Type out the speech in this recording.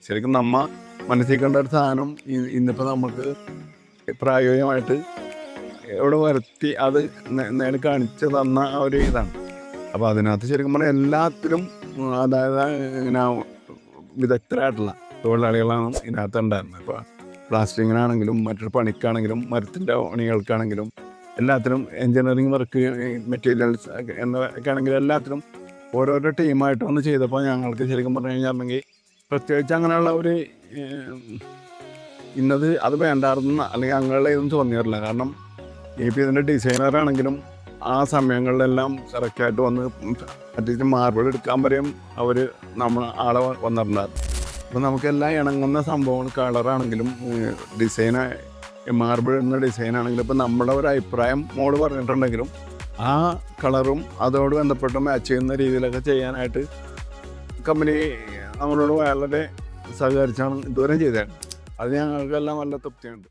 ശരിക്കും മനസ്സിൽ കണ്ട ഒരു സാധനം ഇന്നിപ്പോൾ നമുക്ക് പ്രായോഗികമായിട്ട് ഇവിടെ വരുത്തി അത് നേടി കാണിച്ചു തന്ന ഒരു ഇതാണ്. അപ്പോൾ അതിനകത്ത് ശരിക്കും പറഞ്ഞാൽ എല്ലാത്തിലും അതായത് ഇങ്ങനെ വിദഗ്ധരായിട്ടുള്ള തൊഴിലാളികളാണ് ഇതിനകത്ത് ഉണ്ടായിരുന്നത്. ഇപ്പോൾ പ്ലാസ്റ്റിങ്ങിനാണെങ്കിലും മറ്റൊരു പണിക്കാണെങ്കിലും മരത്തിൻ്റെ പണികൾക്കാണെങ്കിലും എല്ലാത്തിനും എൻജിനീയറിങ് വർക്ക് മെറ്റീരിയൽസ് എന്നൊക്കെ ആണെങ്കിലും എല്ലാത്തിനും ഓരോരോ ടീമായിട്ട് വന്ന് ചെയ്തപ്പോൾ ഞങ്ങൾക്ക് ശരിക്കും പറഞ്ഞു കഴിഞ്ഞാൽ പ്രത്യേകിച്ച് അങ്ങനെയുള്ള ഒരു ഇന്നത് അത് വേണ്ടായിരുന്ന അല്ലെങ്കിൽ അങ്ങനെയുള്ള ഇതൊന്നും തോന്നിയിട്ടില്ല. കാരണം ഇപ്പോൾ ഇതിൻ്റെ ഡിസൈനറാണെങ്കിലും ആ സമയങ്ങളിലെല്ലാം കറക്റ്റായിട്ട് വന്ന് അറ്റ്ലീസ്റ്റ് മാർബിൾ എടുക്കാൻ വരെയും അവർ ആളെ വന്നിട്ടുണ്ടായിരുന്നു. അപ്പോൾ നമുക്കെല്ലാം ഇണങ്ങുന്ന സംഭവങ്ങൾ കളറാണെങ്കിലും ഡിസൈന് മാർബിൾ എന്ന ഡിസൈനാണെങ്കിലും ഇപ്പോൾ നമ്മുടെ ഒരു അഭിപ്രായം മോള് പറഞ്ഞിട്ടുണ്ടെങ്കിലും ആ കളറും അതോട് ബന്ധപ്പെട്ട് മാച്ച് ചെയ്യുന്ന രീതിയിലൊക്കെ ചെയ്യാനായിട്ട് കമ്പനി നമ്മളോട് വളരെ സഹകരിച്ചാണ് ഇതുവരെ ചെയ്തത്. അത് ഞങ്ങൾക്കെല്ലാം നല്ല തൃപ്തിയുണ്ട്.